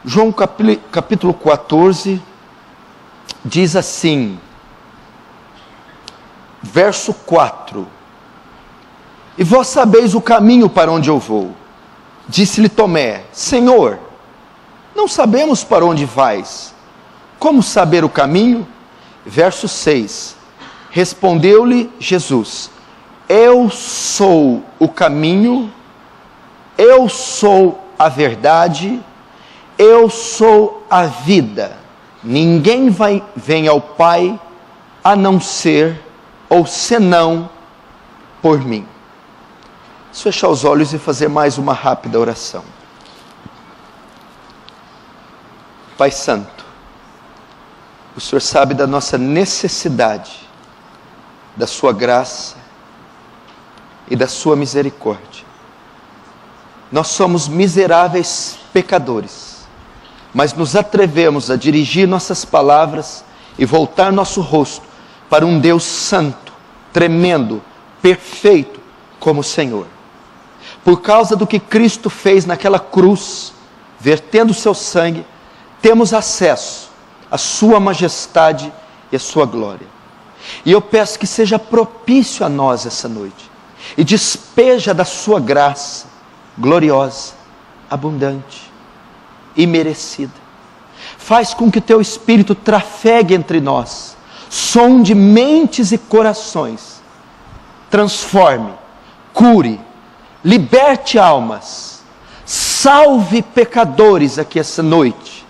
João capítulo 14 diz assim, verso 4: E vós sabeis o caminho para onde eu vou. Disse-lhe Tomé: Senhor, não sabemos para onde vais. Como saber o caminho? Verso 6: Respondeu-lhe Jesus: Eu sou o caminho, eu sou a verdade, eu sou a vida. Ninguém vem ao Pai a não ser, ou senão, por mim. Vamos fechar os olhos e fazer mais uma rápida oração. Pai Santo, o Senhor sabe da nossa necessidade, da sua graça e da sua misericórdia. Nós somos miseráveis pecadores, mas nos atrevemos a dirigir nossas palavras e voltar nosso rosto para um Deus santo, tremendo, perfeito como o Senhor. Por causa do que Cristo fez naquela cruz, vertendo o seu sangue, temos acesso à sua majestade e à sua glória. E eu peço que seja propício a nós essa noite, e despeja da sua graça, gloriosa, abundante, imerecida. Faz com que o teu Espírito trafegue entre nós, sonde mentes e corações, transforme, cure, liberte almas, salve pecadores aqui essa noite,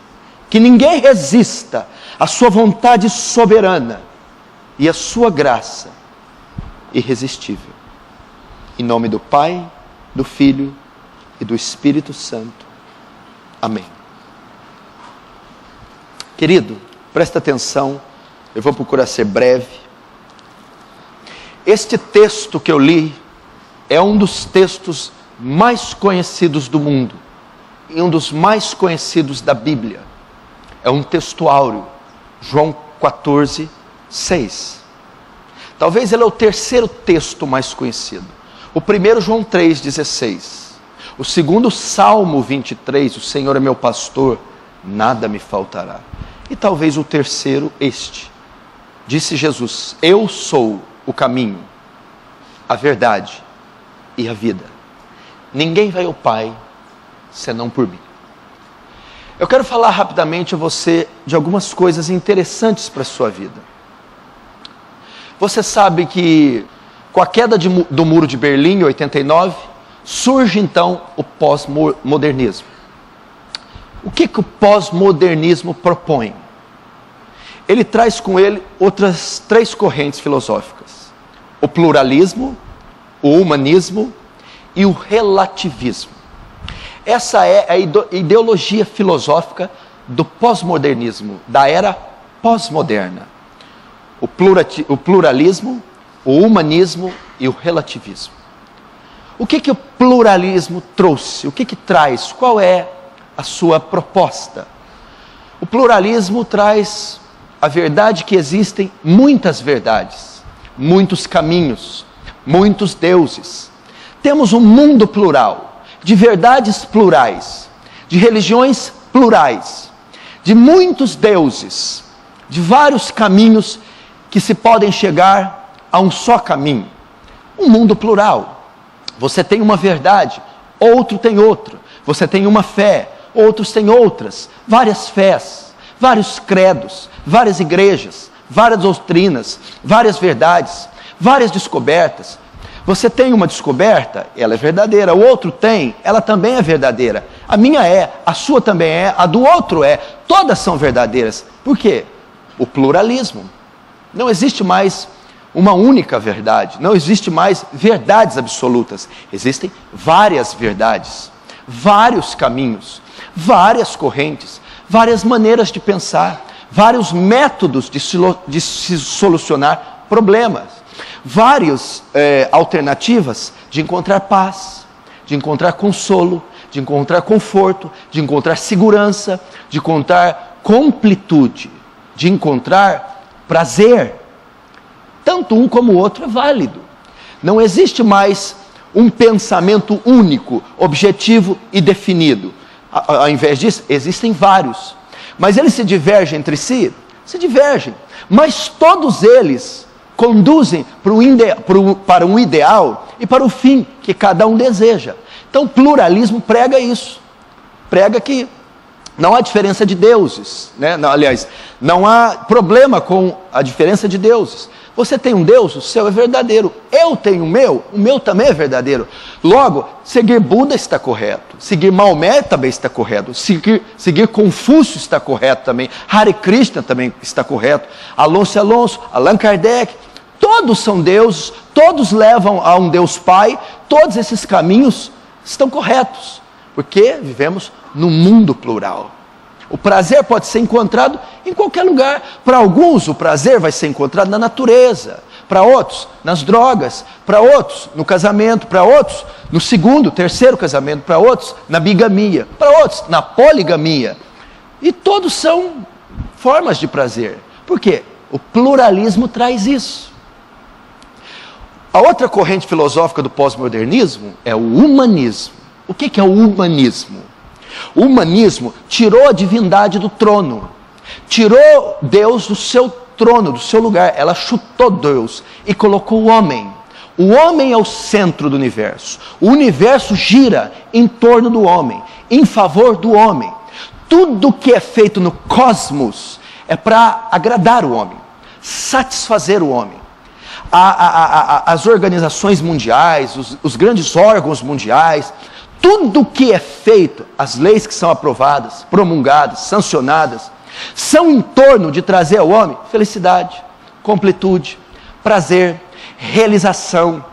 que ninguém resista à sua vontade soberana e à sua graça irresistível. Em nome do Pai, do Filho e do Espírito Santo. Amém. Querido, presta atenção, eu vou procurar ser breve. Este texto que eu li é um dos textos mais conhecidos do mundo e um dos mais conhecidos da Bíblia. É um texto áureo, João 14, 6. Talvez ele é o terceiro texto mais conhecido. O primeiro, João 3, 16. O segundo, Salmo 23, o Senhor é meu pastor, nada me faltará. E talvez o terceiro, este. Disse Jesus: Eu sou o caminho, a verdade e a vida. Ninguém vai ao Pai senão por mim. Eu quero falar rapidamente a você de algumas coisas interessantes para a sua vida. Você sabe que com a queda do Muro de Berlim, em 89, surge então o pós-modernismo. O que o pós-modernismo propõe? Ele traz com ele outras três correntes filosóficas: o pluralismo, o humanismo e o relativismo. Essa é a ideologia filosófica do pós-modernismo, da era pós-moderna. O pluralismo, o humanismo e o relativismo. O que o pluralismo trouxe? O que traz? Qual é a sua proposta? O pluralismo traz a verdade que existem muitas verdades, muitos caminhos, muitos deuses. Temos um mundo plural, de verdades plurais, de religiões plurais, de muitos deuses, de vários caminhos que se podem chegar a um só caminho. Um mundo plural. Você tem uma verdade, outro tem outra. Você tem uma fé, outros têm outras. Várias fés, vários credos, várias igrejas, várias doutrinas, várias verdades, várias descobertas. Você tem uma descoberta, ela é verdadeira. O outro tem, ela também é verdadeira. A minha é, a sua também é, a do outro é. Todas são verdadeiras. Por quê? O pluralismo. Não existe mais uma única verdade. Não existe mais verdades absolutas. Existem várias verdades, vários caminhos, várias correntes, várias maneiras de pensar, vários métodos de se solucionar problemas, várias alternativas de encontrar paz, de encontrar consolo, de encontrar conforto, de encontrar segurança, de encontrar completude, de encontrar prazer. Tanto um como o outro é válido. Não existe mais um pensamento único, objetivo e definido. Ao invés disso, existem vários. Mas eles se divergem entre si? Se divergem. Mas todos eles conduzem para um ideal e para o fim que cada um deseja. Então o pluralismo prega isso. Prega que não há diferença de deuses, né? Não, aliás, não há problema com a diferença de deuses. Você tem um Deus, o seu é verdadeiro. Eu tenho o meu também é verdadeiro. Logo, seguir Buda está correto. Seguir Maomé também está correto. Seguir Confúcio está correto também. Hare Krishna também está correto. Alonso, Allan Kardec. Todos são deuses, todos levam a um Deus Pai. Todos esses caminhos estão corretos. Porque vivemos num mundo plural. O prazer pode ser encontrado em qualquer lugar. Para alguns, o prazer vai ser encontrado na natureza. Para outros, nas drogas. Para outros, no casamento. Para outros, no segundo, terceiro casamento. Para outros, na bigamia. Para outros, na poligamia. E todos são formas de prazer. Por quê? O pluralismo traz isso. A outra corrente filosófica do pós-modernismo é o humanismo. O que é o humanismo? O humanismo tirou a divindade do trono, tirou Deus do seu trono, do seu lugar. Ela chutou Deus e colocou o homem. O homem é o centro do universo. O universo gira em torno do homem, em favor do homem. Tudo que é feito no cosmos é para agradar o homem, satisfazer o homem. As organizações mundiais, os grandes órgãos mundiais, tudo que é feito, as leis que são aprovadas, promulgadas, sancionadas, são em torno de trazer ao homem felicidade, completude, prazer, realização.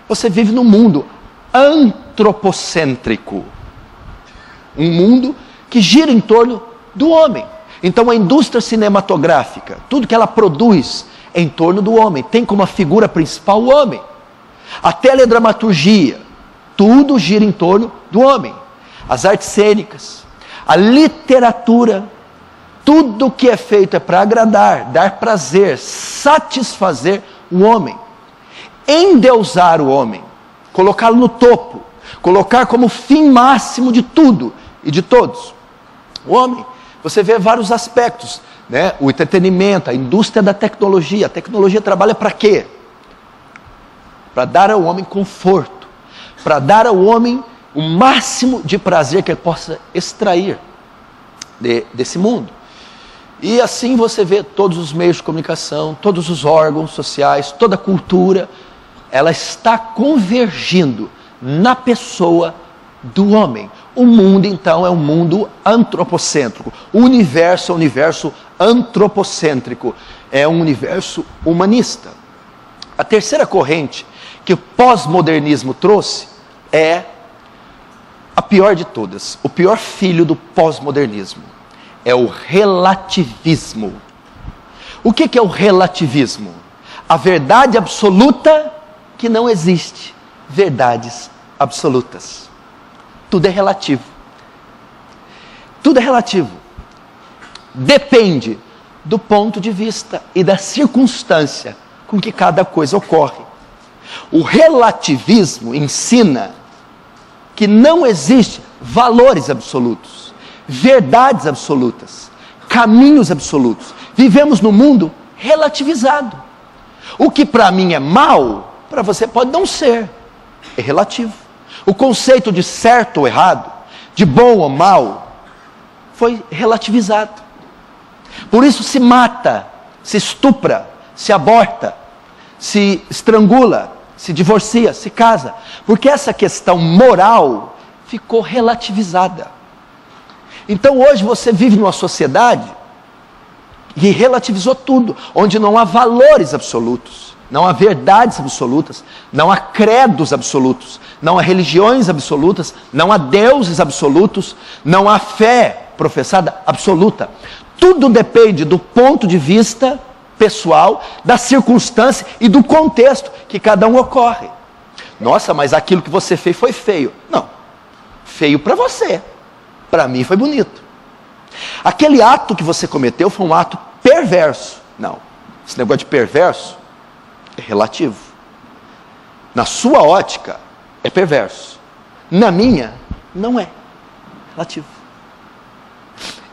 Você vive num mundo antropocêntrico, um mundo que gira em torno do homem. Então a indústria cinematográfica, tudo que ela produz é em torno do homem, tem como a figura principal o homem. A teledramaturgia, tudo gira em torno do homem. As artes cênicas, a literatura, tudo que é feito é para agradar, dar prazer, satisfazer o homem. Endeusar o homem, colocá-lo no topo, colocar como fim máximo de tudo e de todos. O homem, você vê vários aspectos, né? O entretenimento, a indústria da tecnologia. A tecnologia trabalha para quê? Para dar ao homem conforto, para dar ao homem o máximo de prazer que ele possa extrair desse mundo. E assim você vê todos os meios de comunicação, todos os órgãos sociais, toda a cultura, ela está convergindo na pessoa do homem. O mundo, então, é um mundo antropocêntrico. O universo é um universo antropocêntrico. É um universo humanista. A terceira corrente que o pós-modernismo trouxe é a pior de todas. O pior filho do pós-modernismo é o relativismo. O que é o relativismo? A verdade absoluta que não existe. Verdades absolutas. Tudo é relativo. Tudo é relativo. Depende do ponto de vista e da circunstância com que cada coisa ocorre. O relativismo ensina que não existe valores absolutos, verdades absolutas, caminhos absolutos. Vivemos num mundo relativizado. O que para mim é mal, para você pode não ser. É relativo. O conceito de certo ou errado, de bom ou mal, foi relativizado. Por isso se mata, se estupra, se aborta, se estrangula, se divorcia, se casa. Porque essa questão moral ficou relativizada. Então hoje você vive numa sociedade que relativizou tudo, onde não há valores absolutos, não há verdades absolutas, não há credos absolutos, não há religiões absolutas, não há deuses absolutos, não há fé professada absoluta. Tudo depende do ponto de vista pessoal, da circunstância e do contexto que cada um ocorre. Nossa, mas aquilo que você fez foi feio. Não, feio para você, para mim foi bonito. Aquele ato que você cometeu foi um ato perverso. Não, esse negócio de perverso é relativo. Na sua ótica é perverso, na minha não é. relativo.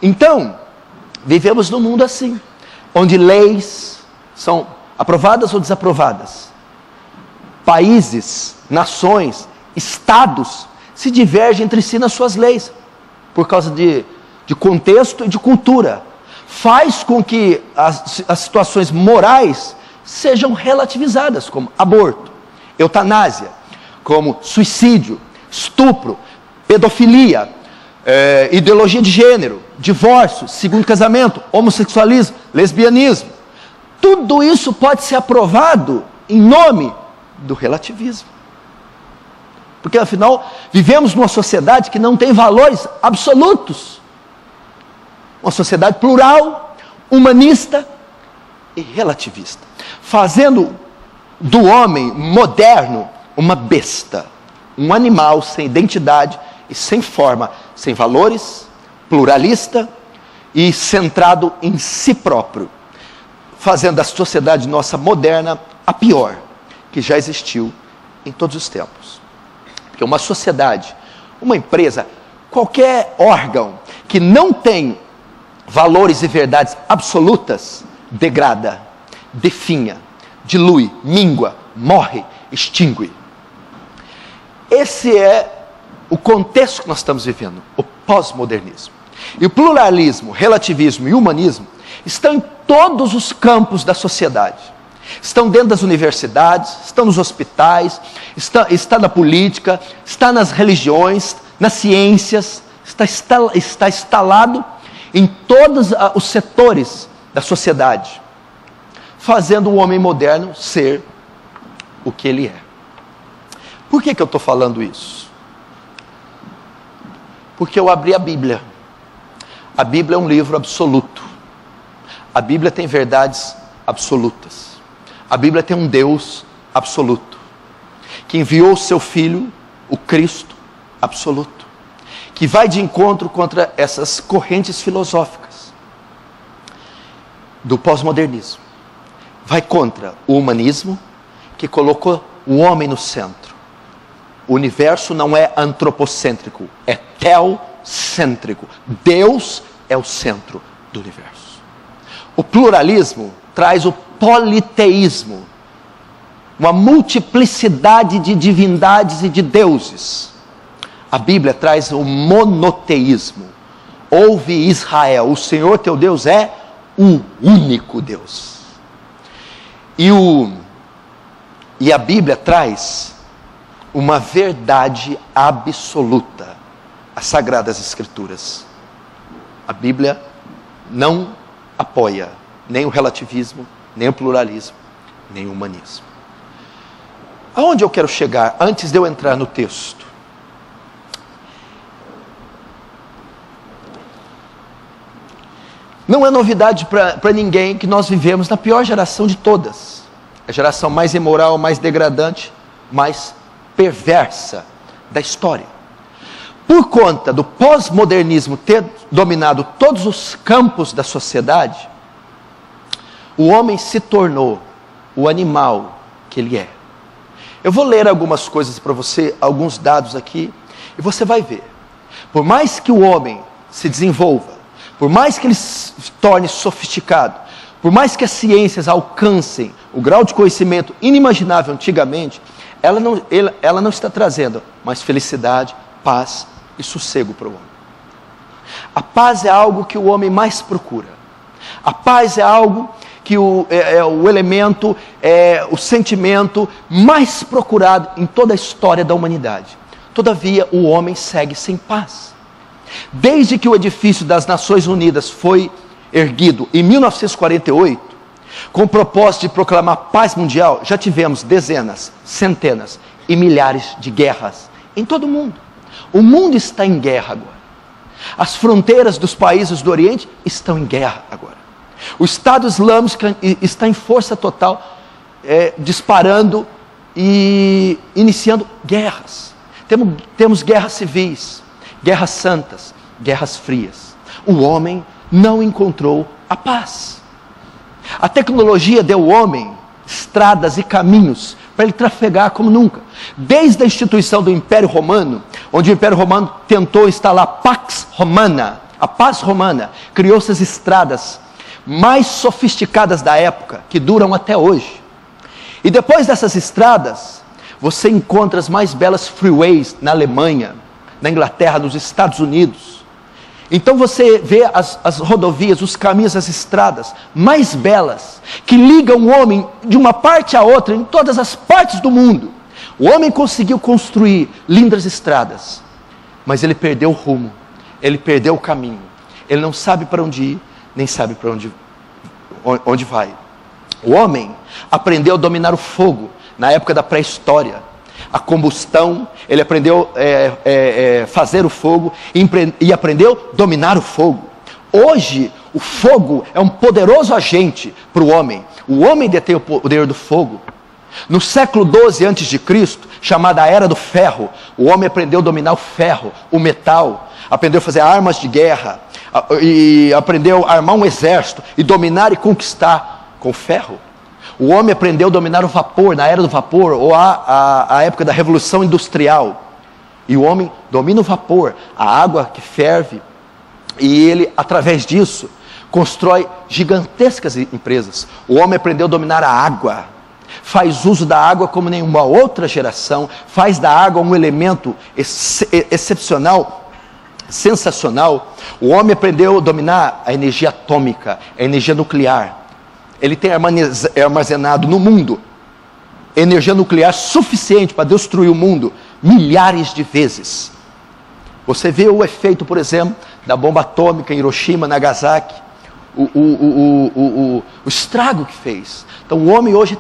Então, vivemos num mundo assim, onde leis são aprovadas ou desaprovadas. Países, nações, estados se divergem entre si nas suas leis, por causa de contexto e de cultura. Faz com que as situações morais sejam relativizadas, como aborto, eutanásia, como suicídio, estupro, pedofilia, ideologia de gênero, divórcio, segundo casamento, homossexualismo, lesbianismo. Tudo isso pode ser aprovado em nome do relativismo. Porque afinal, vivemos numa sociedade que não tem valores absolutos. Uma sociedade plural, humanista e relativista, fazendo do homem moderno uma besta, um animal sem identidade e sem forma, sem valores, pluralista e centrado em si próprio, fazendo a sociedade nossa moderna a pior que já existiu em todos os tempos. Porque uma sociedade, uma empresa, qualquer órgão que não tem valores e verdades absolutas, degrada, definha, dilui, míngua, morre, extingue. Esse é o contexto que nós estamos vivendo, o pós-modernismo. E o pluralismo, relativismo e humanismo estão em todos os campos da sociedade. Estão dentro das universidades, estão nos hospitais, está na política, está nas religiões, nas ciências, está instalado em todos os setores da sociedade, fazendo o homem moderno ser o que ele é. Por que eu estou falando isso? Porque eu abri a Bíblia. A Bíblia é um livro absoluto. A Bíblia tem verdades absolutas. A Bíblia tem um Deus absoluto, que enviou o seu Filho, o Cristo absoluto, que vai de encontro contra essas correntes filosóficas do pós-modernismo. Vai contra o humanismo, que colocou o homem no centro. O universo não é antropocêntrico, é teocêntrico. Deus é o centro do universo. O pluralismo traz o politeísmo, uma multiplicidade de divindades e de deuses. A Bíblia traz o monoteísmo. Ouve Israel, o Senhor teu Deus é o único Deus. E a Bíblia traz uma verdade absoluta, as Sagradas Escrituras. A Bíblia não apoia nem o relativismo, nem o pluralismo, nem o humanismo. Aonde eu quero chegar antes de eu entrar no texto? Não é novidade para ninguém que nós vivemos na pior geração de todas. A geração mais imoral, mais degradante, mais perversa da história. Por conta do pós-modernismo ter dominado todos os campos da sociedade, o homem se tornou o animal que ele é. Eu vou ler algumas coisas para você, alguns dados aqui, e você vai ver. Por mais que o homem se desenvolva, por mais que ele se torne sofisticado, por mais que as ciências alcancem o grau de conhecimento inimaginável antigamente, ela não está trazendo mais felicidade, paz e sossego para o homem. A paz é algo que o homem mais procura. A paz é algo que é o elemento, o sentimento mais procurado em toda a história da humanidade. Todavia, o homem segue sem paz. Desde que o edifício das Nações Unidas foi erguido em 1948, com o propósito de proclamar paz mundial, já tivemos dezenas, centenas e milhares de guerras em todo o mundo. O mundo está em guerra agora. As fronteiras dos países do Oriente estão em guerra agora. O Estado Islâmico está em força total, disparando e iniciando guerras. Temos guerras civis, guerras santas, guerras frias. O homem não encontrou a paz. A tecnologia deu ao homem estradas e caminhos para ele trafegar como nunca. Desde a instituição do Império Romano, onde o Império Romano tentou instalar a Pax Romana, a paz romana, criou-se as estradas mais sofisticadas da época, que duram até hoje. E depois dessas estradas, você encontra as mais belas freeways na Alemanha, na Inglaterra, nos Estados Unidos. Então você vê as rodovias, os caminhos, as estradas mais belas, que ligam o homem de uma parte a outra, em todas as partes do mundo. O homem conseguiu construir lindas estradas, mas ele perdeu o rumo, ele perdeu o caminho. Ele não sabe para onde ir, nem sabe para onde vai. O homem aprendeu a dominar o fogo na época da pré-história. A combustão, ele aprendeu fazer o fogo e aprendeu a dominar o fogo. Hoje, o fogo é um poderoso agente para o homem. O homem detém o poder do fogo. No século 12 a.C., chamada a Era do Ferro, o homem aprendeu a dominar o ferro, o metal, aprendeu a fazer armas de guerra, e aprendeu a armar um exército, e dominar e conquistar com ferro. O homem aprendeu a dominar o vapor, na Era do Vapor, ou a época da Revolução Industrial. E o homem domina o vapor, a água que ferve, e ele, através disso, constrói gigantescas empresas. O homem aprendeu a dominar a água, faz uso da água como nenhuma outra geração, faz da água um elemento excepcional, sensacional. O homem aprendeu a dominar a energia atômica, a energia nuclear. Ele tem armazenado no mundo energia nuclear suficiente para destruir o mundo milhares de vezes. Você vê o efeito, por exemplo, da bomba atômica em Hiroshima, Nagasaki, o estrago que fez. Então o homem hoje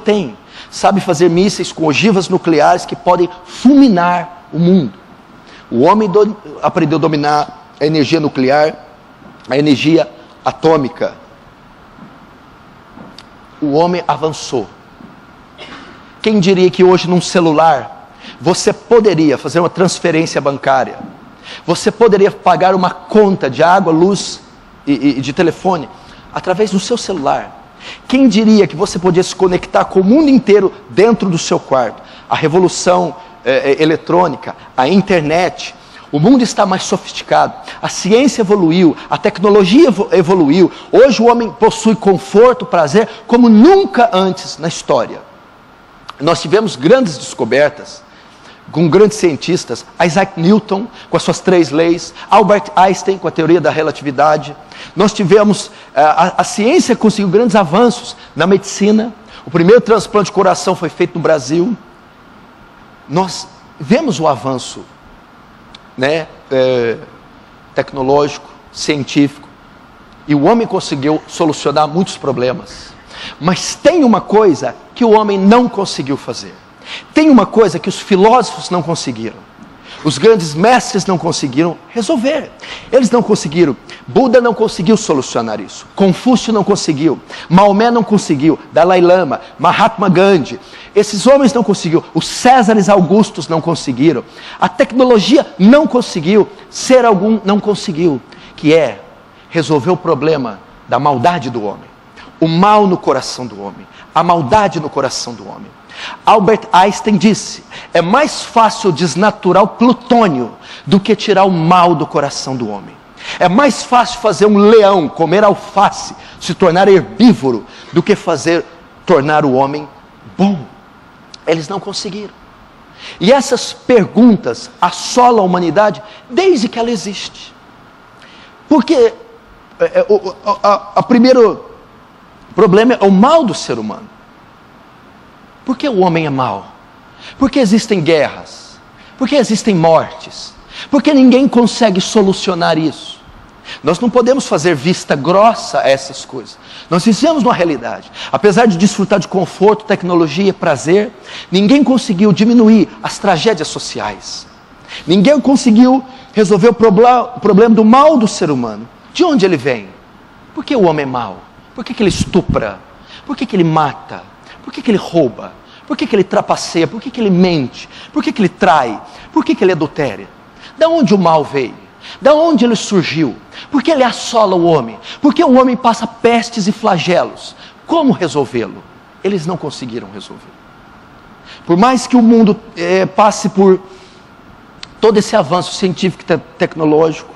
sabe fazer mísseis com ogivas nucleares que podem fulminar o mundo. O homem aprendeu a dominar a energia nuclear, a energia atômica. O homem avançou. Quem diria que hoje num celular você poderia fazer uma transferência bancária, você poderia pagar uma conta de água, luz e de telefone através do seu celular? Quem diria que você podia se conectar com o mundo inteiro dentro do seu quarto? A revolução eletrônica, a internet. O mundo está mais sofisticado, a ciência evoluiu, a tecnologia evoluiu. Hoje o homem possui conforto, prazer, como nunca antes na história. Nós tivemos grandes descobertas, com grandes cientistas, Isaac Newton, com as suas 3 leis, Albert Einstein, com a teoria da relatividade. Nós tivemos, a ciência conseguiu grandes avanços na medicina. O primeiro transplante de coração foi feito no Brasil. Nós vemos o avanço tecnológico, científico, e o homem conseguiu solucionar muitos problemas. Mas tem uma coisa que o homem não conseguiu fazer. Tem uma coisa que os filósofos não conseguiram, os grandes mestres não conseguiram resolver. Eles não conseguiram. Buda não conseguiu solucionar isso, Confúcio não conseguiu, Maomé não conseguiu, Dalai Lama, Mahatma Gandhi, esses homens não conseguiram, os Césares Augustos não conseguiram, a tecnologia não conseguiu, ser algum não conseguiu, que é resolver o problema da maldade do homem, o mal no coração do homem, a maldade no coração do homem. Albert Einstein disse: é mais fácil desnaturar o plutônio do que tirar o mal do coração do homem. É mais fácil fazer um leão comer alface, se tornar herbívoro, do que tornar o homem bom. Eles não conseguiram. E essas perguntas assolam a humanidade desde que ela existe. Porque o primeiro problema é o mal do ser humano. Por que o homem é mau? Por que existem guerras? Por que existem mortes? Por que ninguém consegue solucionar isso? Nós não podemos fazer vista grossa a essas coisas. Nós vivemos uma realidade. Apesar de desfrutar de conforto, tecnologia, prazer, ninguém conseguiu diminuir as tragédias sociais. Ninguém conseguiu resolver o problema do mal do ser humano. De onde ele vem? Por que o homem é mau? Por que ele estupra? Por que ele mata? Por que ele rouba? Por que ele trapaceia? Por que ele mente? Por que ele trai? Por que ele adultera? Da onde o mal veio? Da onde ele surgiu? Por que ele assola o homem? Por que o homem passa pestes e flagelos? Como resolvê-lo? Eles não conseguiram resolver. Por mais que o mundo passe por todo esse avanço científico e tecnológico,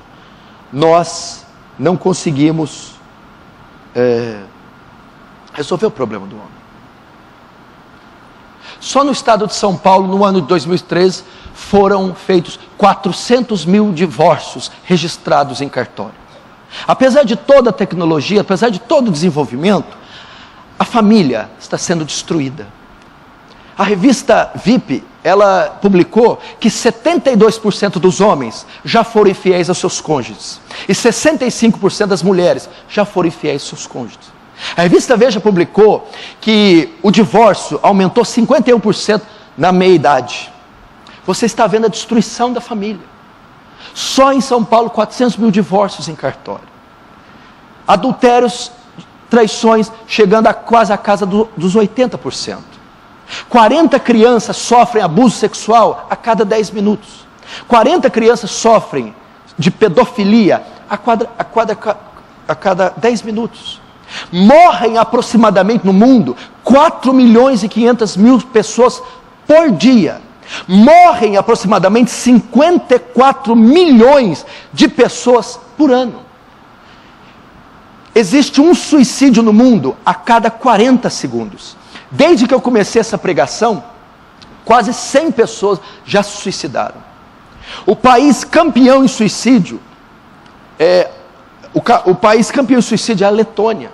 nós não conseguimos resolver o problema do homem. Só no estado de São Paulo, no ano de 2013, foram feitos 400 mil divórcios registrados em cartório. Apesar de toda a tecnologia, apesar de todo o desenvolvimento, a família está sendo destruída. A revista VIP, ela publicou que 72% dos homens já foram infiéis aos seus cônjuges. E 65% das mulheres já foram infiéis aos seus cônjuges. A revista Veja publicou que o divórcio aumentou 51% na meia-idade. Você está vendo a destruição da família. Só em São Paulo, 400 mil divórcios em cartório. Adultérios, traições, chegando a quase a casa dos 80%. 40 crianças sofrem abuso sexual a cada 10 minutos. 40 crianças sofrem de pedofilia a cada 10 minutos. Morrem aproximadamente no mundo 4 milhões e 500 mil pessoas por dia. Morrem aproximadamente 54 milhões de pessoas por ano. Existe um suicídio no mundo a cada 40 segundos. Desde que eu comecei essa pregação, quase 100 pessoas já se suicidaram. O país campeão em suicídio é a Letônia.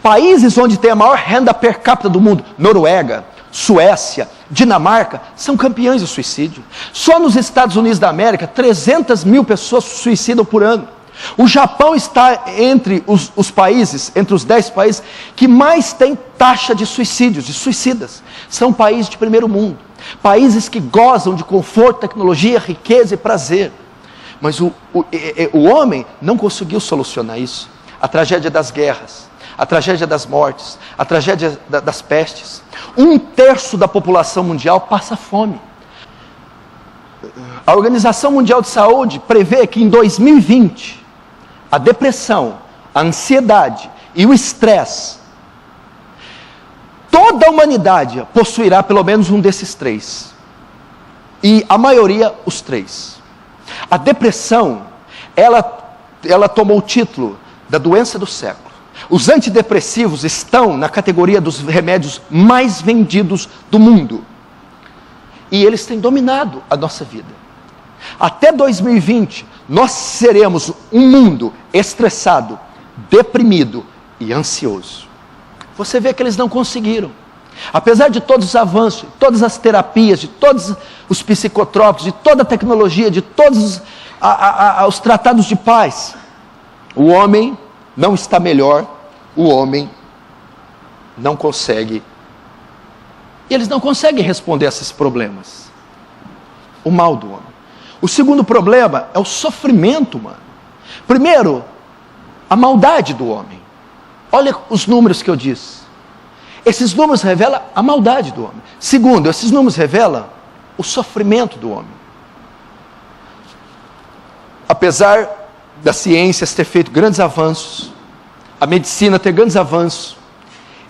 Países onde tem a maior renda per capita do mundo, Noruega, Suécia, Dinamarca, são campeões de suicídio. Só nos Estados Unidos da América, 300 mil pessoas se suicidam por ano. O Japão está entre os países, entre os 10 países, que mais tem taxa de suicídios, de suicidas. São países de primeiro mundo. Países que gozam de conforto, tecnologia, riqueza e prazer. Mas o homem não conseguiu solucionar isso. A tragédia das guerras, a tragédia das mortes, a tragédia das pestes. 1/3 da população mundial passa fome. A Organização Mundial de Saúde prevê que em 2020, a depressão, a ansiedade e o estresse, toda a humanidade possuirá pelo menos um desses 3. E a maioria, os 3. A depressão, ela tomou o título da doença do século. Os antidepressivos estão na categoria dos remédios mais vendidos do mundo. E eles têm dominado a nossa vida. Até 2020, nós seremos um mundo estressado, deprimido e ansioso. Você vê que eles não conseguiram. Apesar de todos os avanços, de todas as terapias, de todos os psicotrópicos, de toda a tecnologia, de todos os tratados de paz, o homem não está melhor, o homem não consegue. E eles não conseguem responder a esses problemas. O mal do homem. O segundo problema é o sofrimento humano. Primeiro, a maldade do homem. Olha os números que eu disse. Esses números revelam a maldade do homem. Segundo, esses números revelam o sofrimento do homem. Apesar das ciências ter feito grandes avanços, a medicina ter grandes avanços,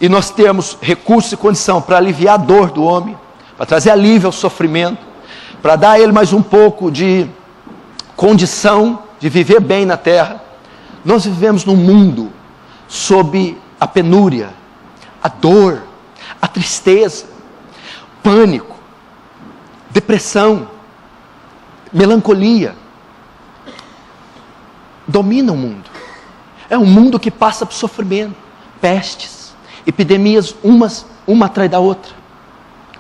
e nós temos recursos e condição para aliviar a dor do homem, para trazer alívio ao sofrimento, para dar a ele mais um pouco de condição de viver bem na terra, nós vivemos num mundo sob a penúria, a dor, a tristeza, pânico, depressão, melancolia. Domina o mundo. É um mundo que passa por sofrimento, pestes, epidemias, uma atrás da outra,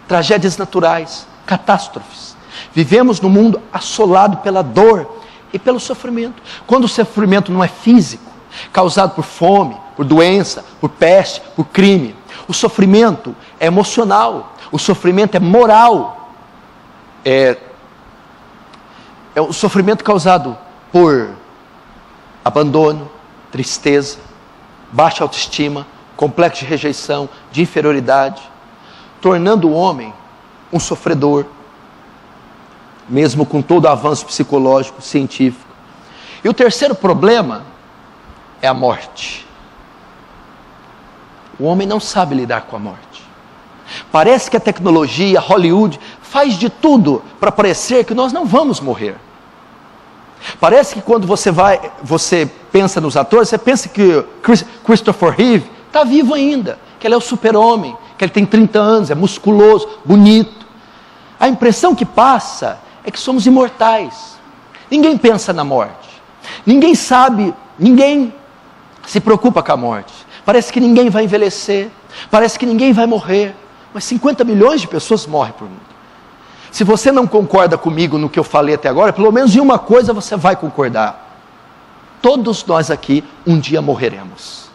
tragédias naturais, catástrofes. Vivemos num mundo assolado pela dor e pelo sofrimento. Quando o sofrimento não é físico, causado por fome, por doença, por peste, por crime, o sofrimento é emocional, o sofrimento é moral, é o sofrimento causado por abandono, tristeza, baixa autoestima, complexo de rejeição, de inferioridade, tornando o homem um sofredor, mesmo com todo o avanço psicológico, científico. E o terceiro problema é a morte. O homem não sabe lidar com a morte. Parece que a tecnologia, Hollywood, faz de tudo para parecer que nós não vamos morrer. Parece que quando você pensa nos atores, você pensa que Christopher Reeve está vivo ainda, que ele é o super-homem, que ele tem 30 anos, é musculoso, bonito. A impressão que passa é que somos imortais. Ninguém pensa na morte. Ninguém sabe, ninguém se preocupa com a morte. Parece que ninguém vai envelhecer, parece que ninguém vai morrer. Mas 50 milhões de pessoas morrem por mundo. Se você não concorda comigo no que eu falei até agora, pelo menos em uma coisa você vai concordar. Todos nós aqui um dia morreremos.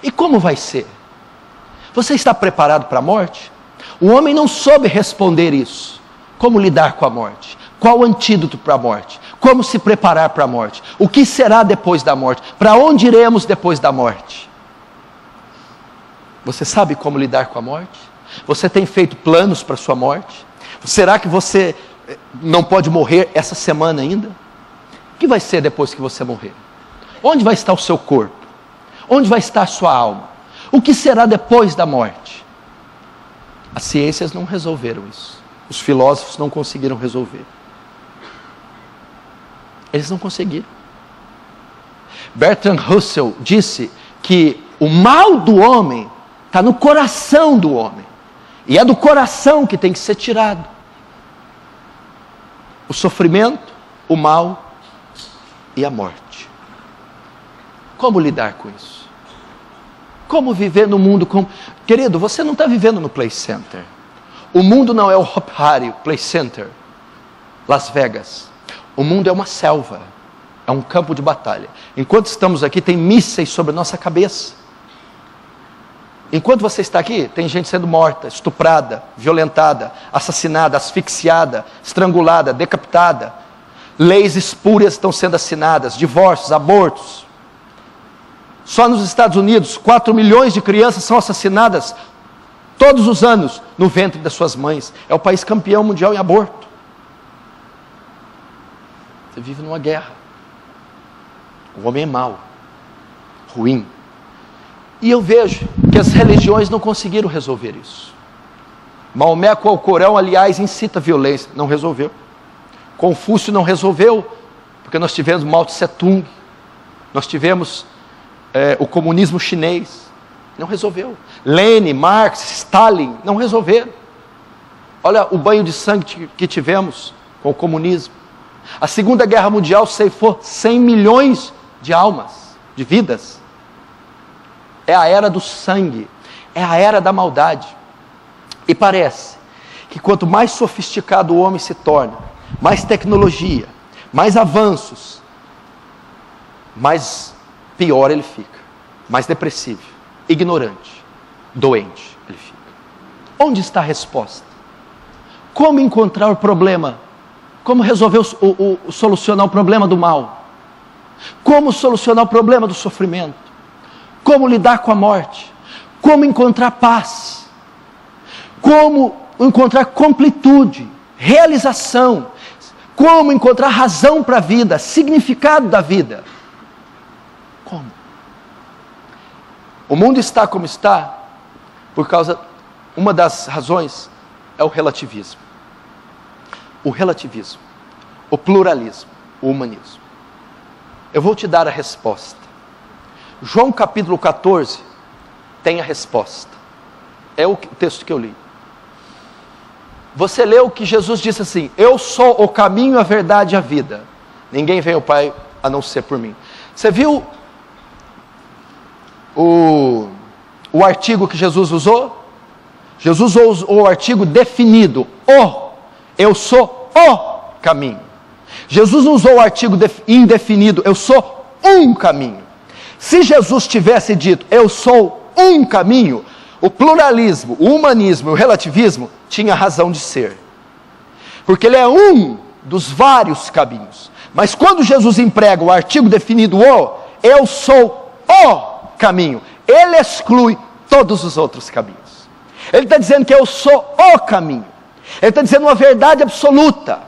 E como vai ser? Você está preparado para a morte? O homem não soube responder isso. Como lidar com a morte? Qual o antídoto para a morte? Como se preparar para a morte? O que será depois da morte? Para onde iremos depois da morte? Você sabe como lidar com a morte? Você tem feito planos para a sua morte? Será que você não pode morrer essa semana ainda? O que vai ser depois que você morrer? Onde vai estar o seu corpo? Onde vai estar a sua alma? O que será depois da morte? As ciências não resolveram isso. Os filósofos não conseguiram resolver. Eles não conseguiram. Bertrand Russell disse que o mal do homem está no coração do homem. E é do coração que tem que ser tirado. O sofrimento, o mal e a morte. Como lidar com isso? Como viver no mundo com... Querido, você não está vivendo no Play Center. O mundo não é o Hop Harry Play Center, Las Vegas. O mundo é uma selva. É um campo de batalha. Enquanto estamos aqui, tem mísseis sobre a nossa cabeça. Enquanto você está aqui, tem gente sendo morta, estuprada, violentada, assassinada, asfixiada, estrangulada, decapitada. Leis espúrias estão sendo assinadas, divórcios, abortos. Só nos Estados Unidos, 4 milhões de crianças são assassinadas todos os anos no ventre das suas mães. É o país campeão mundial em aborto. Você vive numa guerra. O homem é mau, ruim. E eu vejo que as religiões não conseguiram resolver isso. Maomé com o Alcorão, aliás, incita a violência. Não resolveu. Confúcio não resolveu, porque nós tivemos Mao Tse Tung. Nós tivemos o comunismo chinês. Não resolveu. Lenin, Marx, Stalin, não resolveram. Olha o banho de sangue que tivemos com o comunismo. A Segunda Guerra Mundial ceifou 100 milhões de almas, de vidas. É a era do sangue, é a era da maldade. E parece que quanto mais sofisticado o homem se torna, mais tecnologia, mais avanços, mais pior ele fica, mais depressivo, ignorante, doente ele fica. Onde está a resposta? Como encontrar o problema? Como resolver solucionar o problema do mal? Como solucionar o problema do sofrimento? Como lidar com a morte? Como encontrar paz? Como encontrar completude, realização? Como encontrar razão para a vida, significado da vida? Como? O mundo está como está por causa, uma das razões é o relativismo. O relativismo, o pluralismo, o humanismo. Eu vou te dar a resposta. João capítulo 14 tem a resposta. É o texto que eu li. Você leu que Jesus disse assim: eu sou o caminho, a verdade e a vida. Ninguém vem ao Pai a não ser por mim. Você viu o artigo que Jesus usou? Jesus usou o artigo definido. Eu sou o caminho. Jesus usou o artigo indefinido. Eu sou um caminho. Se Jesus tivesse dito, eu sou um caminho, o pluralismo, o humanismo e o relativismo tinha razão de ser. Porque ele é um dos vários caminhos. Mas quando Jesus emprega o artigo definido eu sou o caminho, ele exclui todos os outros caminhos. Ele está dizendo que eu sou o caminho. Ele está dizendo uma verdade absoluta,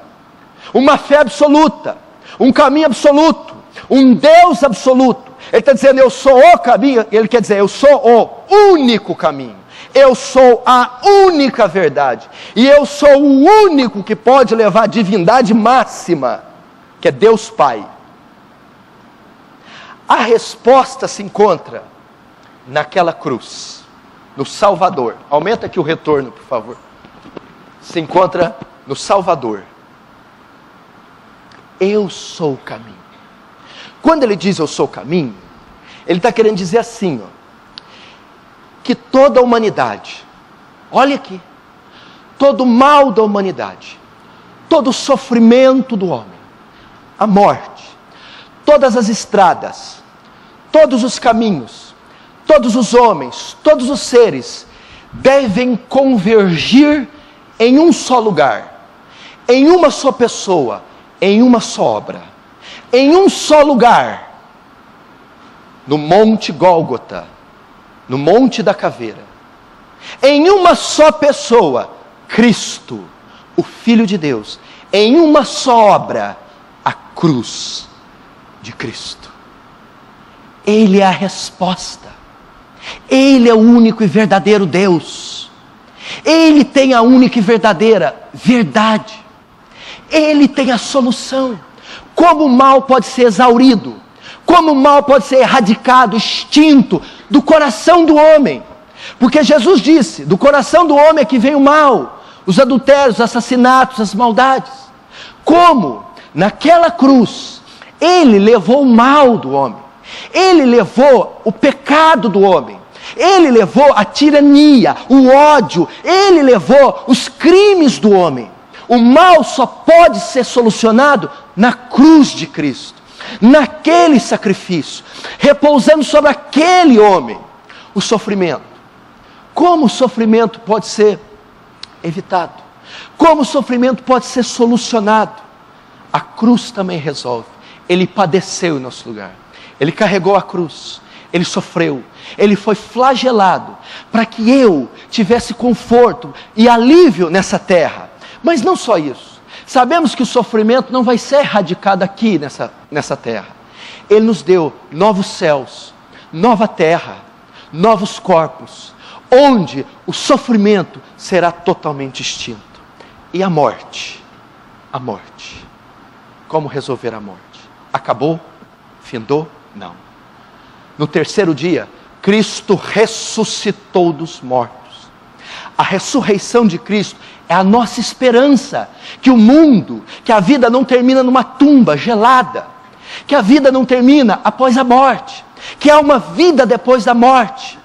uma fé absoluta, um caminho absoluto, um Deus absoluto. Ele está dizendo, eu sou o caminho. Ele quer dizer, eu sou o único caminho. Eu sou a única verdade. E eu sou o único que pode levar a divindade máxima, que é Deus Pai. A resposta se encontra naquela cruz, no Salvador. Aumenta aqui o retorno, por favor. Se encontra no Salvador. Eu sou o caminho. Quando ele diz eu sou o caminho, ele está querendo dizer assim, que toda a humanidade, olha aqui, todo o mal da humanidade, todo o sofrimento do homem, a morte, todas as estradas, todos os caminhos, todos os homens, todos os seres, devem convergir em um só lugar, em uma só pessoa, em uma só obra, em um só lugar, no Monte Gólgota, no Monte da Caveira, em uma só pessoa, Cristo, o Filho de Deus, em uma só obra, a cruz de Cristo. Ele é a resposta, Ele é o único e verdadeiro Deus, Ele tem a única e verdadeira verdade, Ele tem a solução. Como o mal pode ser exaurido, como o mal pode ser erradicado, extinto do coração do homem, porque Jesus disse, do coração do homem é que vem o mal, os adultérios, os assassinatos, as maldades. Como? Naquela cruz, Ele levou o mal do homem, Ele levou o pecado do homem, Ele levou a tirania, o ódio, Ele levou os crimes do homem. O mal só pode ser solucionado na cruz de Cristo, naquele sacrifício, repousando sobre aquele homem, o sofrimento. Como o sofrimento pode ser evitado? Como o sofrimento pode ser solucionado? A cruz também resolve. Ele padeceu em nosso lugar, Ele carregou a cruz, Ele sofreu, Ele foi flagelado, para que eu tivesse conforto e alívio nessa terra. Mas não só isso, sabemos que o sofrimento não vai ser erradicado aqui nessa terra. Ele nos deu novos céus, nova terra, novos corpos, onde o sofrimento será totalmente extinto. E a morte? Como resolver a morte? Acabou? Findou? Não. No terceiro dia, Cristo ressuscitou dos mortos. A ressurreição de Cristo é a nossa esperança, que o mundo, que a vida não termina numa tumba gelada, que a vida não termina após a morte, que há uma vida depois da morte.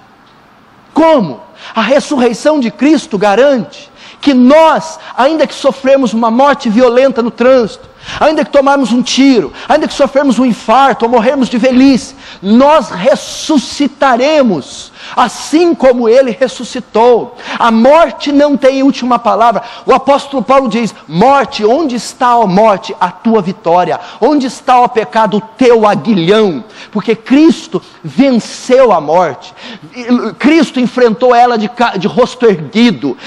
Como? A ressurreição de Cristo garante que nós, ainda que sofremos uma morte violenta no trânsito, ainda que tomarmos um tiro, ainda que sofrermos um infarto ou morrermos de velhice, nós ressuscitaremos, assim como Ele ressuscitou. A morte não tem última palavra. O apóstolo Paulo diz: morte, onde está, ó morte, a tua vitória? Onde está, ó pecado, o teu aguilhão? Porque Cristo venceu a morte, Cristo enfrentou ela de rosto erguido,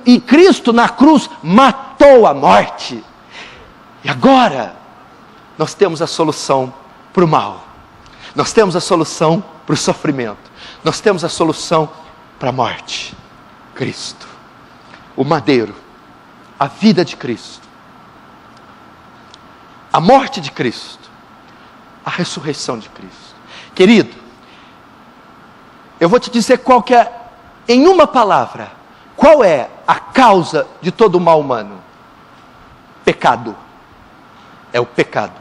e Cristo na cruz matou a morte. E agora, nós temos a solução para o mal, nós temos a solução para o sofrimento, nós temos a solução para a morte. Cristo, o madeiro, a vida de Cristo, a morte de Cristo, a ressurreição de Cristo. Querido, eu vou te dizer qual que é, em uma palavra, qual é a causa de todo o mal humano? Pecado. É o pecado.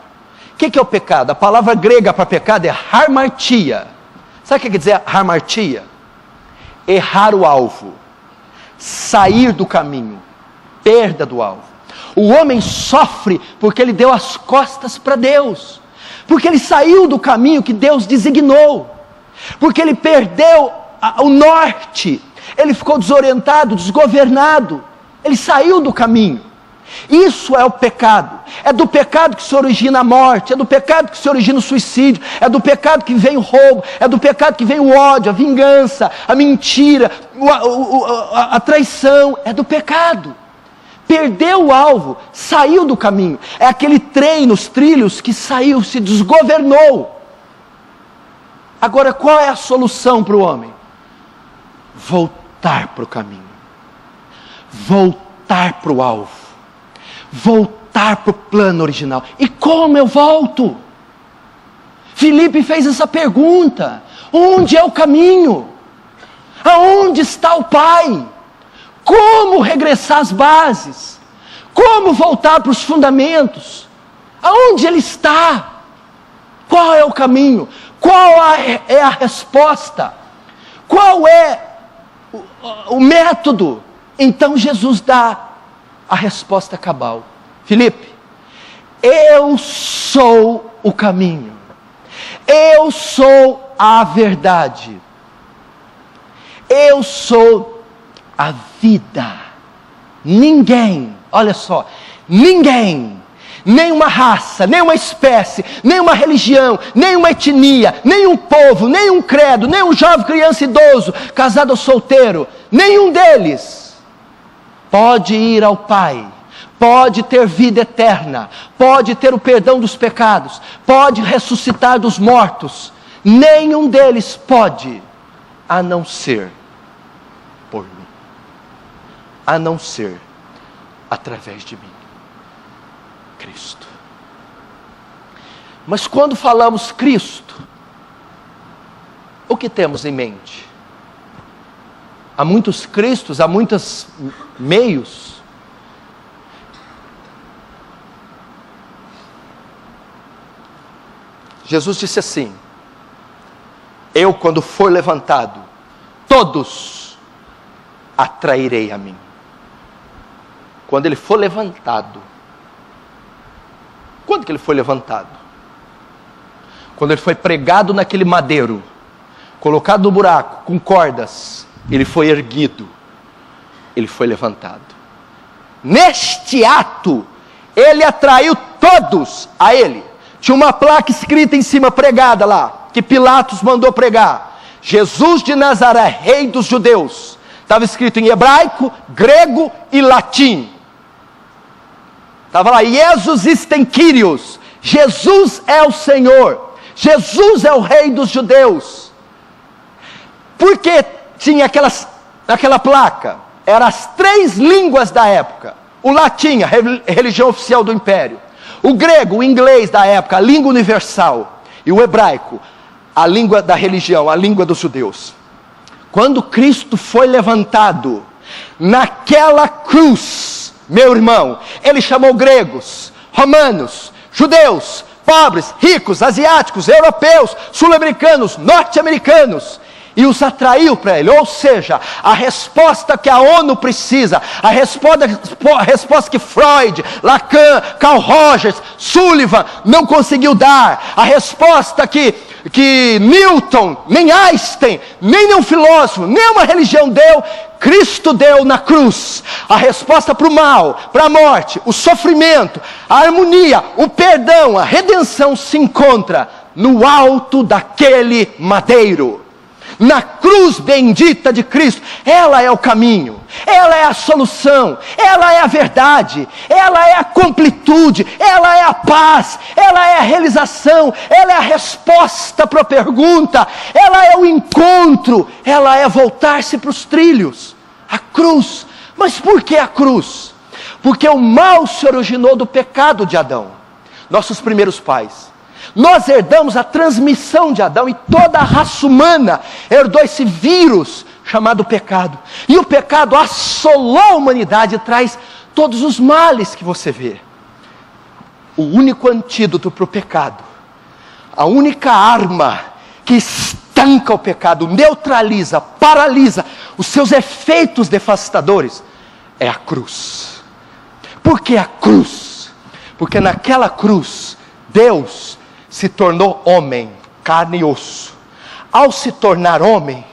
O que é o pecado? A palavra grega para pecado é harmartia. Sabe o que quer dizer harmartia? Errar o alvo, sair do caminho, perda do alvo. O homem sofre porque ele deu as costas para Deus, porque ele saiu do caminho que Deus designou, porque ele perdeu o norte, ele ficou desorientado, desgovernado, ele saiu do caminho. Isso é o pecado. É do pecado que se origina a morte, é do pecado que se origina o suicídio, é do pecado que vem o roubo, é do pecado que vem o ódio, a vingança, a mentira, a traição. É do pecado. Perdeu o alvo, saiu do caminho. É aquele trem nos trilhos que saiu, se desgovernou. Agora, qual é a solução para o homem? Voltar voltar para o caminho, voltar para o alvo, voltar para o plano original. E como eu volto? Filipe fez essa pergunta: onde é o caminho? Aonde está o Pai? Como regressar às bases? Como voltar para os fundamentos? Aonde Ele está? Qual é o caminho? Qual é a resposta? Qual é o método? Então Jesus dá a resposta cabal. Filipe, eu sou o caminho. Eu sou a verdade. Eu sou a vida. Ninguém, olha só, ninguém, nenhuma raça, nenhuma espécie, nenhuma religião, nenhuma etnia, nenhum povo, nenhum credo, nenhum jovem, criança, idoso, casado ou solteiro, nenhum deles pode ir ao Pai, pode ter vida eterna, pode ter o perdão dos pecados, pode ressuscitar dos mortos. Nenhum deles pode, a não ser por mim, a não ser através de mim, Cristo. Mas quando falamos Cristo, o que temos em mente? Há muitos Cristos, há muitos meios. Jesus disse assim: eu, quando for levantado, todos atrairei a mim. Quando Ele for levantado. Quando que Ele foi levantado? Quando Ele foi pregado naquele madeiro, colocado no buraco, com cordas, Ele foi erguido, Ele foi levantado. Neste ato, Ele atraiu todos a Ele. Tinha uma placa escrita em cima, pregada lá, que Pilatos mandou pregar: Jesus de Nazaré, Rei dos Judeus. Estava escrito em hebraico, grego e latim. Estava lá: Jesus istem Kyrios, Jesus é o Senhor, Jesus é o Rei dos Judeus. Por que tinha aquela placa? Eram as 3 línguas da época: o latim, a religião oficial do império; o grego, o inglês da época, a língua universal; e o hebraico, a língua da religião, a língua dos judeus. Quando Cristo foi levantado naquela cruz, meu irmão, Ele chamou gregos, romanos, judeus, pobres, ricos, asiáticos, europeus, sul-americanos, norte-americanos, e os atraiu para Ele. Ou seja, a resposta que a ONU precisa, a resposta que Freud, Lacan, Carl Rogers, Sullivan não conseguiu dar, a resposta que Newton, nem Einstein, nem nenhum filósofo, nenhuma religião deu, Cristo deu na cruz. A resposta para o mal, para a morte, o sofrimento, a harmonia, o perdão, a redenção se encontra no alto daquele madeiro. Na cruz bendita de Cristo. Ela é o caminho, ela é a solução, ela é a verdade, ela é a completude, ela é a paz, ela é a realização, ela é a resposta para a pergunta, ela é o encontro, ela é voltar-se para os trilhos. A cruz. Mas por que a cruz? Porque o mal se originou do pecado de Adão, nossos primeiros pais. Nós herdamos a transmissão de Adão, e toda a raça humana herdou esse vírus chamado pecado. E o pecado assolou a humanidade e traz todos os males que você vê. O único antídoto para o pecado, a única arma que estanca o pecado, neutraliza, paralisa os seus efeitos devastadores, é a cruz. Por que a cruz? Porque naquela cruz, Deus se tornou homem, carne e osso. Ao se tornar homem,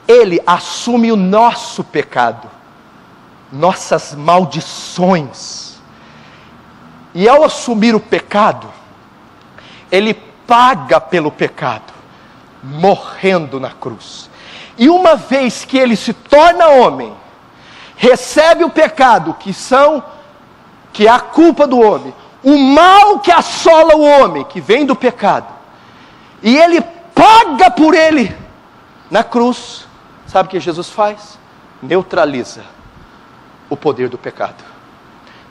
Ele assume o nosso pecado, nossas maldições. E ao assumir o pecado, Ele paga pelo pecado, morrendo na cruz. E uma vez que Ele se torna homem, recebe o pecado, que é a culpa do homem, o mal que assola o homem, que vem do pecado, e Ele paga por ele na cruz, Sabe o que Jesus faz? Neutraliza o poder do pecado.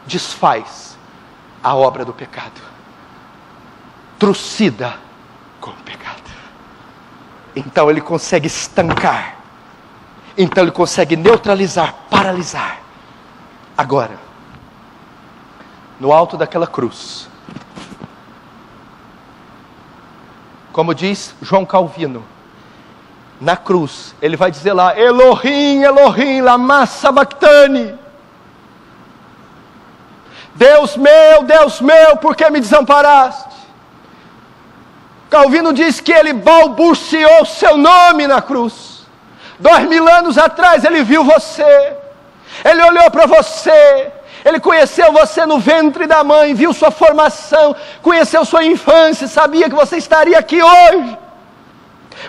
Desfaz a obra do pecado. Trucida com o pecado. Então ele consegue estancar. Então ele consegue neutralizar, paralisar. Agora, no alto daquela cruz, como diz João Calvino, na cruz, ele vai dizer lá: Elohim, Elohim, lama sabachthani. Deus meu, por que me desamparaste? Calvino diz que ele balbuciou seu nome na cruz. 2000 anos atrás ele viu você, ele olhou para você, ele conheceu você no ventre da mãe, viu sua formação, conheceu sua infância, sabia que você estaria aqui hoje.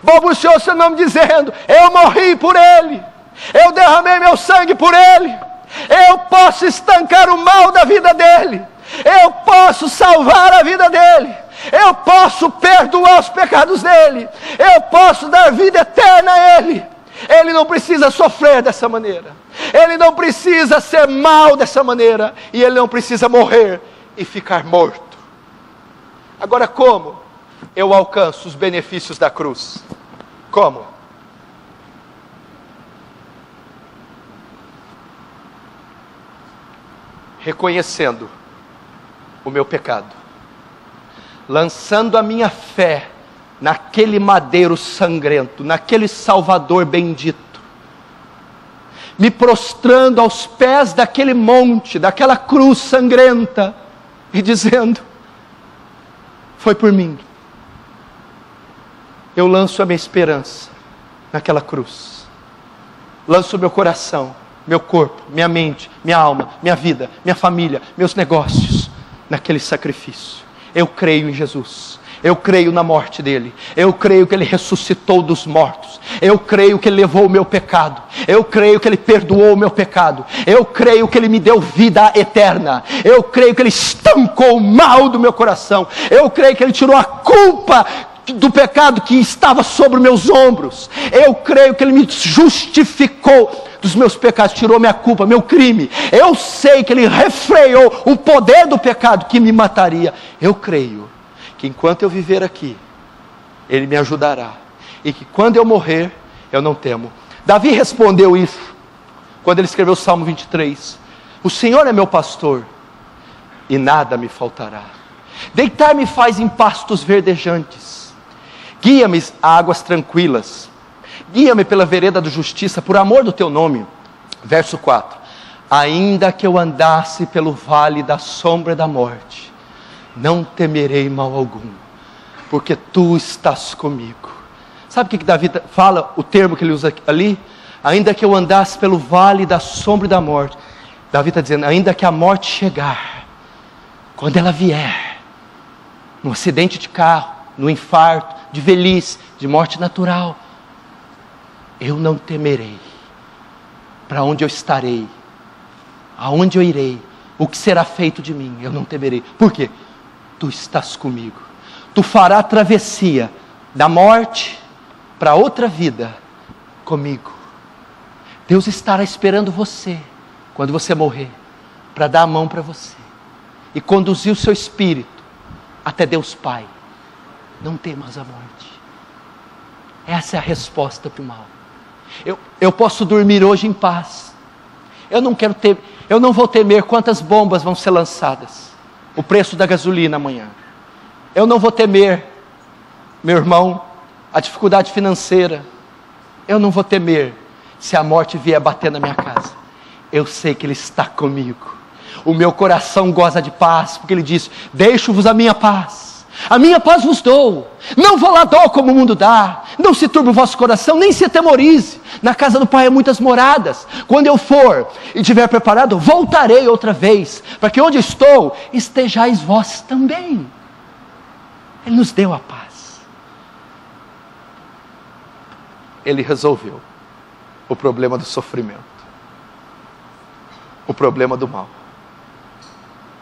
Balbuciou seu nome dizendo: eu morri por ele, eu derramei meu sangue por ele, eu posso estancar o mal da vida dele, eu posso salvar a vida dele, eu posso perdoar os pecados dele, eu posso dar vida eterna a ele. Ele não precisa sofrer dessa maneira, ele não precisa ser mal dessa maneira, e ele não precisa morrer e ficar morto. Agora, como eu alcanço os benefícios da cruz? Como? Reconhecendo o meu pecado, lançando a minha fé naquele madeiro sangrento, naquele Salvador bendito, me prostrando aos pés daquele monte, daquela cruz sangrenta, e dizendo: foi por mim. Eu lanço a minha esperança naquela cruz, lanço o meu coração, meu corpo, minha mente, minha alma, minha vida, minha família, meus negócios, naquele sacrifício. Eu creio em Jesus, eu creio na morte dele, eu creio que ele ressuscitou dos mortos, eu creio que ele levou o meu pecado, eu creio que ele perdoou o meu pecado, eu creio que ele me deu vida eterna, eu creio que ele estancou o mal do meu coração, eu creio que ele tirou a culpa do pecado que estava sobre meus ombros, eu creio que ele me justificou dos meus pecados, tirou minha culpa, meu crime. Eu sei que ele refreou o poder do pecado que me mataria. Eu creio que enquanto eu viver aqui, ele me ajudará, e que quando eu morrer, eu não temo. Davi respondeu isso quando ele escreveu o Salmo 23: o Senhor é meu pastor e nada me faltará. Deitar-me faz em pastos verdejantes, guia-me a águas tranquilas, guia-me pela vereda da justiça, por amor do teu nome. Verso 4: ainda que eu andasse pelo vale da sombra da morte, não temerei mal algum, porque tu estás comigo. Sabe o que Davi fala, o termo que ele usa ali? Ainda que eu andasse pelo vale da sombra da morte. Davi está dizendo: ainda que a morte chegar, quando ela vier, num acidente de carro, no infarto, de velhice, de morte natural, eu não temerei. Para onde eu estarei, aonde eu irei, o que será feito de mim, eu não temerei. Por quê? Tu estás comigo. Tu farás a travessia da morte para outra vida comigo. Deus estará esperando você, quando você morrer, para dar a mão para você e conduzir o seu espírito até Deus Pai. Não temas a morte. Essa é a resposta para o mal. Eu posso dormir hoje em paz. Eu não vou temer quantas bombas vão ser lançadas, o preço da gasolina amanhã. Eu não vou temer, meu irmão, a dificuldade financeira. Eu não vou temer se a morte vier bater na minha casa. Eu sei que Ele está comigo. O meu coração goza de paz, porque Ele diz: deixo-vos a minha paz vos dou, não vou lá dou como o mundo dá. Não se turbe o vosso coração, nem se atemorize. Na casa do Pai há muitas moradas. Quando eu for e estiver preparado, voltarei outra vez, para que onde estou, estejais vós também. Ele nos deu a paz. Ele resolveu o problema do sofrimento, o problema do mal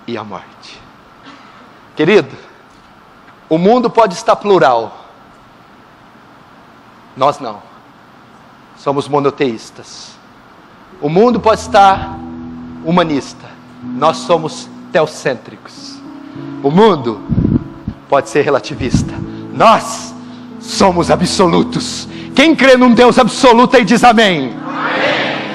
e a morte. Querido, o mundo pode estar plural, nós não. somos monoteístas. O mundo pode estar humanista, nós somos teocêntricos. O mundo pode ser relativista, nós somos absolutos. Quem crê num Deus absoluto aí diz amém.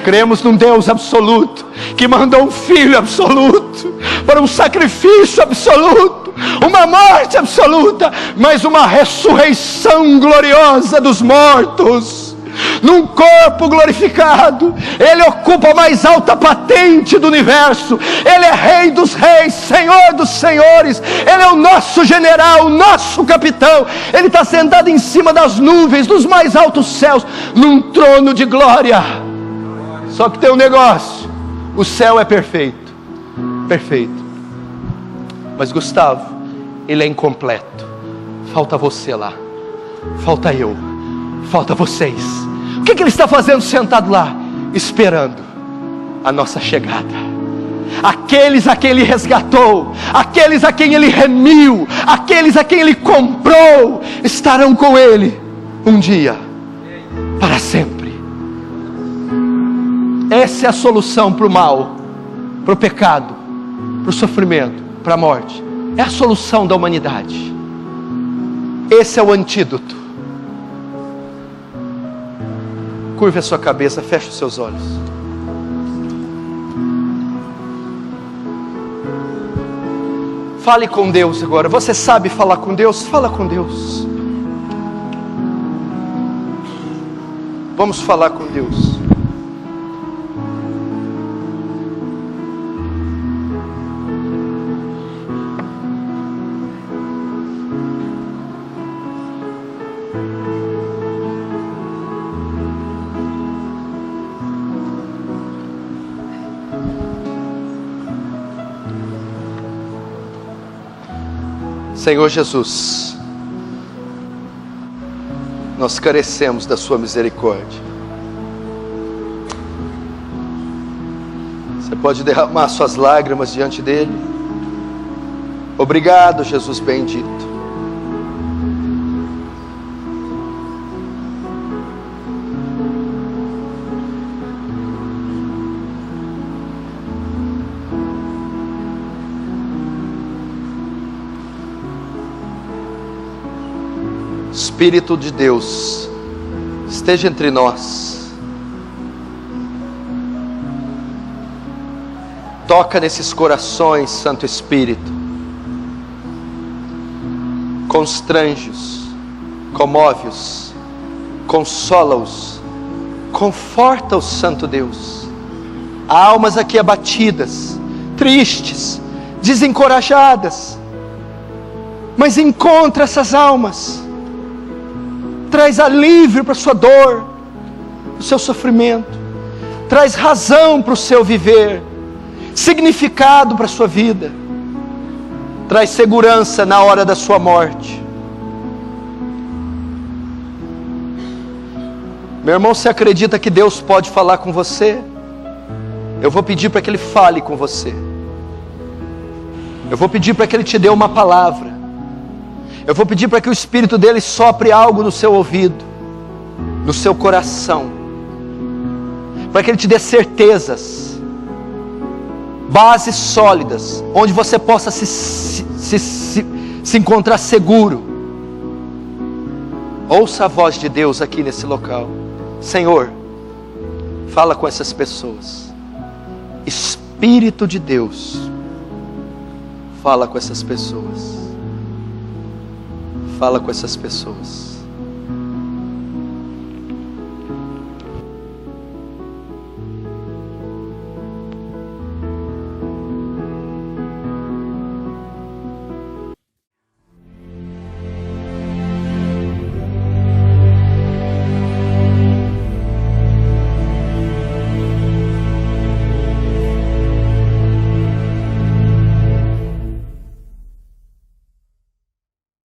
Cremos num Deus absoluto, que mandou um Filho absoluto, para um sacrifício absoluto, uma morte absoluta, mas uma ressurreição gloriosa dos mortos, num corpo glorificado. Ele ocupa a mais alta patente do universo, Ele é Rei dos reis, Senhor dos senhores, Ele é o nosso general, o nosso capitão. Ele está sentado em cima das nuvens, dos mais altos céus, num trono de glória. Só que tem um negócio: o céu é perfeito, perfeito, mas Gustavo, ele é incompleto. Falta você lá, falta eu, falta vocês. O que ele está fazendo sentado lá? Esperando a nossa chegada. Aqueles a quem ele resgatou, aqueles a quem ele remiu, aqueles a quem ele comprou, estarão com ele um dia, para sempre. Essa é a solução para o mal, para o pecado, para o sofrimento, para a morte. É a solução da humanidade. Esse é o antídoto. Curve a sua cabeça, feche os seus olhos. Fale com Deus agora. Você sabe falar com Deus? Fala com Deus. Vamos falar com Deus. Senhor Jesus, nós carecemos da sua misericórdia. Você pode derramar suas lágrimas diante dele. Obrigado, Jesus bendito. Espírito de Deus, esteja entre nós. Toca nesses corações, Santo Espírito. Constrange-os, comove-os, consola-os, conforta-os, Santo Deus. Há almas aqui abatidas, tristes, desencorajadas, mas encontra essas almas. Traz alívio para a sua dor, para o seu sofrimento. Traz razão para o seu viver, significado para a sua vida. Traz segurança na hora da sua morte. Meu irmão, você acredita que Deus pode falar com você? Eu vou pedir para que Ele fale com você. Eu vou pedir para que Ele te dê uma palavra. Eu vou pedir para que o Espírito dele sopre algo no seu ouvido, no seu coração, para que ele te dê certezas, bases sólidas, onde você possa se encontrar seguro. Ouça a voz de Deus aqui nesse local. Senhor, fala com essas pessoas. Espírito de Deus, fala com essas pessoas. Fala com essas pessoas.